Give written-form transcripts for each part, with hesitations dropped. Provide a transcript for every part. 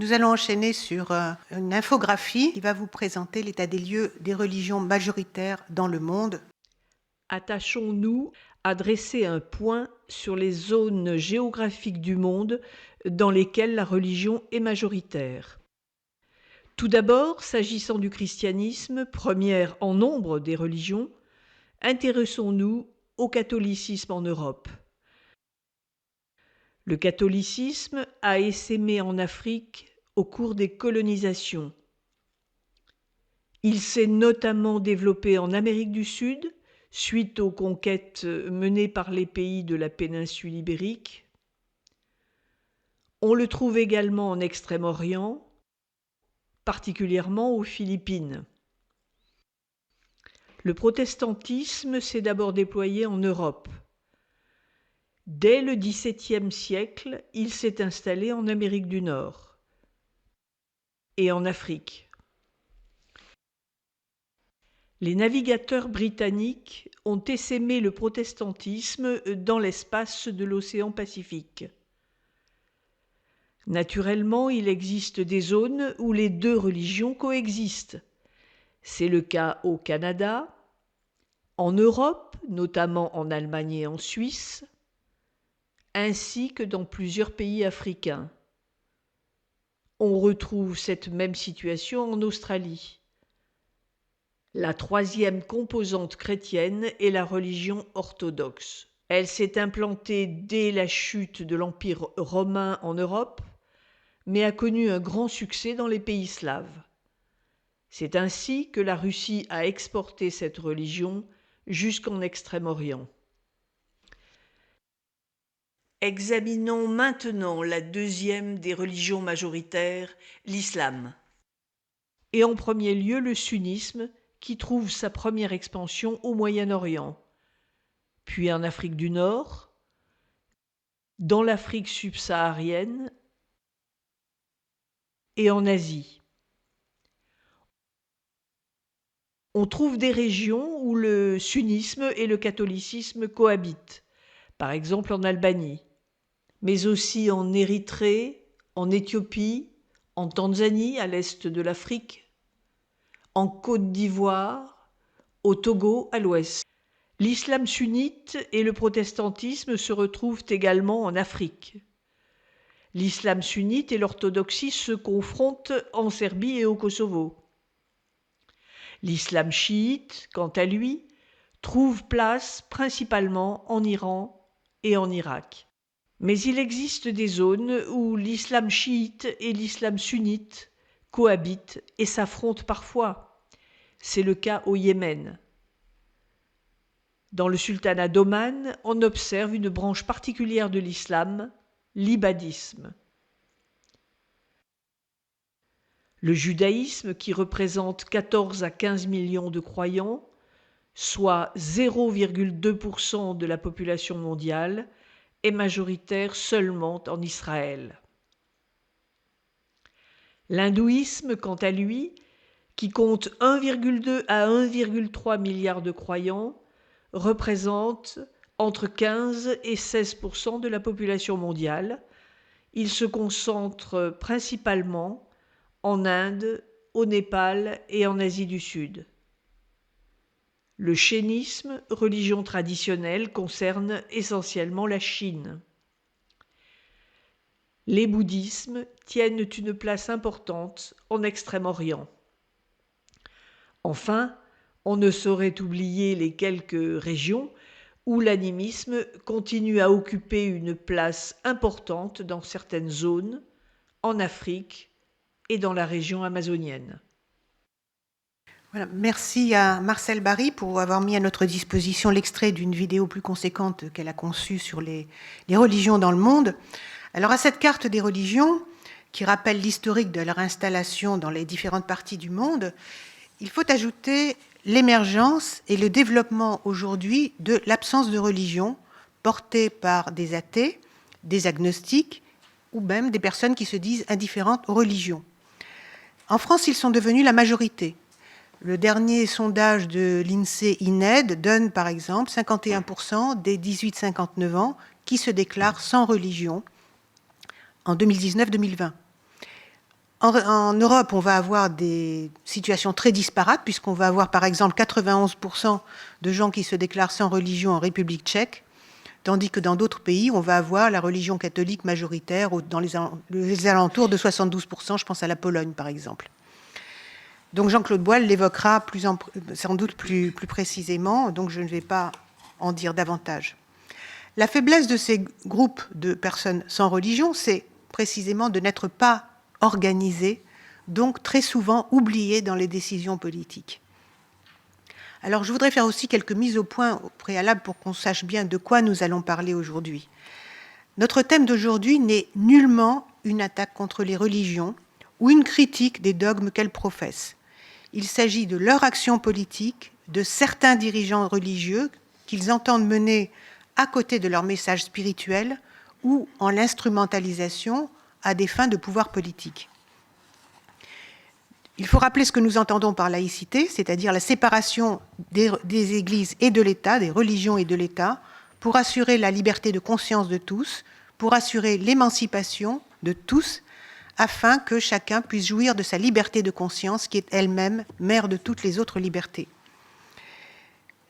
Nous allons enchaîner sur une infographie qui va vous présenter l'état des lieux des religions majoritaires dans le monde. Attachons-nous à dresser un point sur les zones géographiques du monde dans lesquelles la religion est majoritaire. Tout d'abord, s'agissant du christianisme, première en nombre des religions, intéressons-nous au catholicisme en Europe. Le catholicisme a essaimé en Afrique au cours des colonisations. Il s'est notamment développé en Amérique du Sud, suite aux conquêtes menées par les pays de la péninsule ibérique. On le trouve également en Extrême-Orient, particulièrement aux Philippines. Le protestantisme s'est d'abord déployé en Europe. Dès le XVIIe siècle, il s'est installé en Amérique du Nord et en Afrique. Les navigateurs britanniques ont essaimé le protestantisme dans l'espace de l'océan Pacifique. Naturellement, il existe des zones où les deux religions coexistent. C'est le cas au Canada, en Europe, notamment en Allemagne et en Suisse, ainsi que dans plusieurs pays africains. On retrouve cette même situation en Australie. La troisième composante chrétienne est la religion orthodoxe. Elle s'est implantée dès la chute de l'Empire romain en Europe, mais a connu un grand succès dans les pays slaves. C'est ainsi que la Russie a exporté cette religion jusqu'en Extrême-Orient. Examinons maintenant la deuxième des religions majoritaires, l'islam. Et en premier lieu le sunnisme, qui trouve sa première expansion au Moyen-Orient, puis en Afrique du Nord, dans l'Afrique subsaharienne et en Asie. On trouve des régions où le sunnisme et le catholicisme cohabitent, par exemple en Albanie, mais aussi en Érythrée, en Éthiopie, en Tanzanie, à l'est de l'Afrique, en Côte d'Ivoire, au Togo, à l'ouest. L'islam sunnite et le protestantisme se retrouvent également en Afrique. L'islam sunnite et l'orthodoxie se confrontent en Serbie et au Kosovo. L'islam chiite, quant à lui, trouve place principalement en Iran et en Irak. Mais il existe des zones où l'islam chiite et l'islam sunnite cohabitent et s'affrontent parfois. C'est le cas au Yémen. Dans le sultanat d'Oman, on observe une branche particulière de l'islam, l'ibadisme. Le judaïsme, qui représente 14 à 15 millions de croyants, soit 0,2% de la population mondiale, est majoritaire seulement en Israël. L'hindouisme, quant à lui, qui compte 1,2 à 1,3 milliard de croyants, représente entre 15 et 16% de la population mondiale. Il se concentre principalement en Inde, au Népal et en Asie du Sud. Le shénisme, religion traditionnelle, concerne essentiellement la Chine. Les bouddhismes tiennent une place importante en Extrême-Orient. Enfin, on ne saurait oublier les quelques régions où l'animisme continue à occuper une place importante dans certaines zones, en Afrique et dans la région amazonienne. Voilà, merci à Marcel Barry pour avoir mis à notre disposition l'extrait d'une vidéo plus conséquente qu'elle a conçue sur les religions dans le monde. Alors à cette carte des religions, qui rappelle l'historique de leur installation dans les différentes parties du monde, il faut ajouter l'émergence et le développement aujourd'hui de l'absence de religion portée par des athées, des agnostiques ou même des personnes qui se disent indifférentes aux religions. En France, ils sont devenus la majorité. Le dernier sondage de l'INSEE-INED donne par exemple 51% des 18-59 ans qui se déclarent sans religion en 2019-2020. En Europe, on va avoir des situations très disparates, puisqu'on va avoir par exemple 91% de gens qui se déclarent sans religion en République tchèque, tandis que dans d'autres pays, on va avoir la religion catholique majoritaire dans les alentours de 72%, je pense à la Pologne par exemple. Donc Jean-Claude Boal l'évoquera sans doute plus précisément, donc je ne vais pas en dire davantage. La faiblesse de ces groupes de personnes sans religion, c'est précisément de n'être pas organisés, donc très souvent oubliés dans les décisions politiques. Alors je voudrais faire aussi quelques mises au point au préalable pour qu'on sache bien de quoi nous allons parler aujourd'hui. Notre thème d'aujourd'hui n'est nullement une attaque contre les religions ou une critique des dogmes qu'elles professent. Il s'agit de leur action politique, de certains dirigeants religieux qu'ils entendent mener à côté de leur message spirituel ou en l'instrumentalisation à des fins de pouvoir politique. Il faut rappeler ce que nous entendons par laïcité, c'est-à-dire la séparation des églises et de l'État, des religions et de l'État, pour assurer la liberté de conscience de tous, pour assurer l'émancipation de tous, afin que chacun puisse jouir de sa liberté de conscience, qui est elle-même mère de toutes les autres libertés.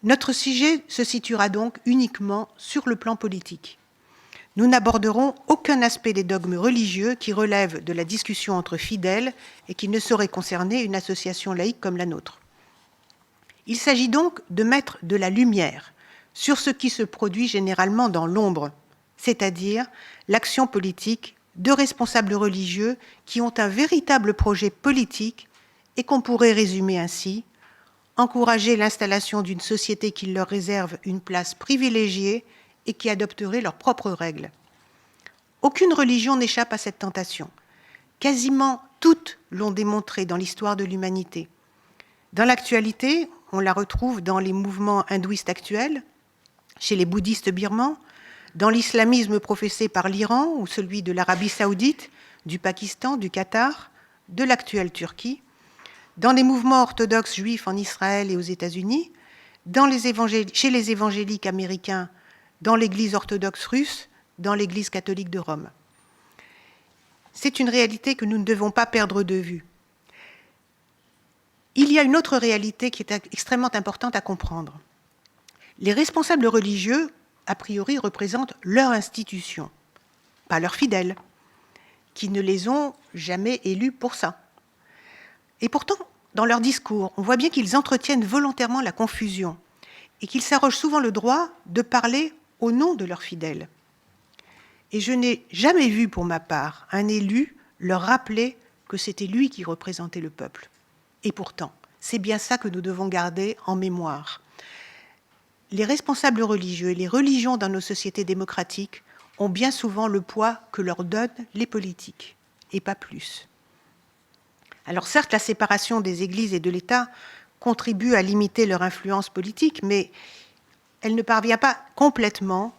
Notre sujet se situera donc uniquement sur le plan politique. Nous n'aborderons aucun aspect des dogmes religieux qui relèvent de la discussion entre fidèles et qui ne saurait concerner une association laïque comme la nôtre. Il s'agit donc de mettre de la lumière sur ce qui se produit généralement dans l'ombre, c'est-à-dire l'action politique de responsables religieux qui ont un véritable projet politique et qu'on pourrait résumer ainsi: encourager l'installation d'une société qui leur réserve une place privilégiée et qui adopterait leurs propres règles. Aucune religion n'échappe à cette tentation. Quasiment toutes l'ont démontré dans l'histoire de l'humanité. Dans l'actualité, on la retrouve dans les mouvements hindouistes actuels, chez les bouddhistes birmans, dans l'islamisme professé par l'Iran ou celui de l'Arabie saoudite, du Pakistan, du Qatar, de l'actuelle Turquie, dans les mouvements orthodoxes juifs en Israël et aux États-Unis, chez les évangéliques américains, dans l'Église orthodoxe russe, dans l'Église catholique de Rome. C'est une réalité que nous ne devons pas perdre de vue. Il y a une autre réalité qui est extrêmement importante à comprendre. Les responsables religieux, a priori, représentent leur institution, pas leurs fidèles, qui ne les ont jamais élus pour ça. Et pourtant, dans leur discours, on voit bien qu'ils entretiennent volontairement la confusion et qu'ils s'arrogent souvent le droit de parler au nom de leurs fidèles. Et je n'ai jamais vu, pour ma part, un élu leur rappeler que c'était lui qui représentait le peuple. Et pourtant, c'est bien ça que nous devons garder en mémoire. Les responsables religieux et les religions dans nos sociétés démocratiques ont bien souvent le poids que leur donnent les politiques, et pas plus. Alors certes, la séparation des églises et de l'État contribue à limiter leur influence politique, mais elle ne parvient pas complètement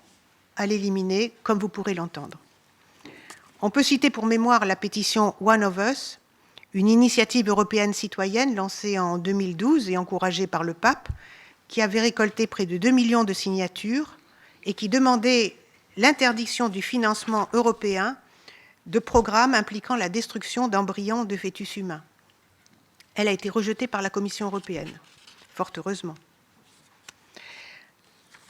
à l'éliminer, comme vous pourrez l'entendre. On peut citer pour mémoire la pétition One of Us, une initiative européenne citoyenne lancée en 2012 et encouragée par le pape, qui avait récolté près de 2 millions de signatures et qui demandait l'interdiction du financement européen de programmes impliquant la destruction d'embryons de fœtus humains. Elle a été rejetée par la Commission européenne, fort heureusement.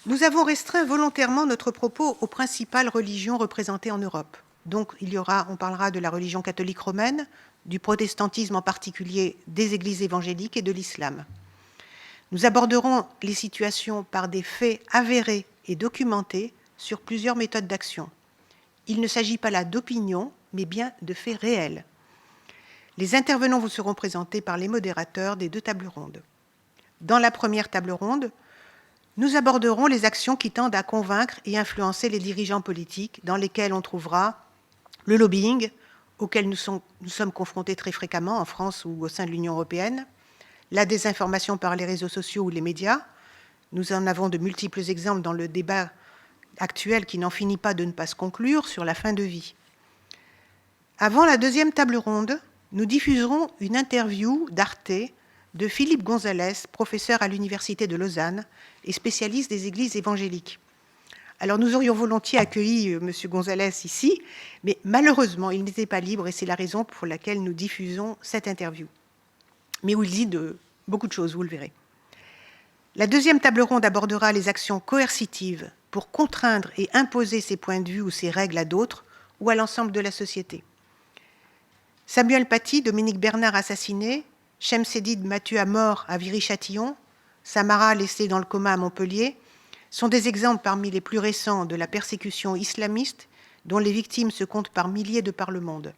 Nous avons restreint volontairement notre propos aux principales religions représentées en Europe. Donc on parlera de la religion catholique romaine, du protestantisme en particulier, des églises évangéliques et de l'islam. Nous aborderons les situations par des faits avérés et documentés sur plusieurs méthodes d'action. Il ne s'agit pas là d'opinion, mais bien de faits réels. Les intervenants vous seront présentés par les modérateurs des 2 tables rondes. Dans la première table ronde, nous aborderons les actions qui tendent à convaincre et influencer les dirigeants politiques, dans lesquelles on trouvera le lobbying, auquel nous sommes confrontés très fréquemment en France ou au sein de l'Union européenne, la désinformation par les réseaux sociaux ou les médias. Nous en avons de multiples exemples dans le débat actuel qui n'en finit pas de ne pas se conclure sur la fin de vie. Avant la deuxième table ronde, nous diffuserons une interview d'Arte de Philippe Gonzalez, professeur à l'Université de Lausanne et spécialiste des églises évangéliques. Alors nous aurions volontiers accueilli M. Gonzalez ici, mais malheureusement, il n'était pas libre et c'est la raison pour laquelle nous diffusons cette interview. Mais où il dit de beaucoup de choses, vous le verrez. La deuxième table ronde abordera les actions coercitives pour contraindre et imposer ses points de vue ou ses règles à d'autres ou à l'ensemble de la société. Samuel Paty, Dominique Bernard assassiné, Shemseddine Mathieu à mort à Viry-Châtillon, Samara laissée dans le coma à Montpellier, sont des exemples parmi les plus récents de la persécution islamiste dont les victimes se comptent par milliers de par le monde.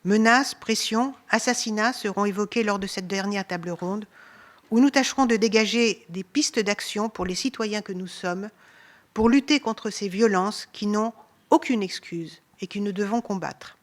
Menaces, pressions, assassinats seront évoqués lors de cette dernière table ronde où nous tâcherons de dégager des pistes d'action pour les citoyens que nous sommes pour lutter contre ces violences qui n'ont aucune excuse et que nous devons combattre.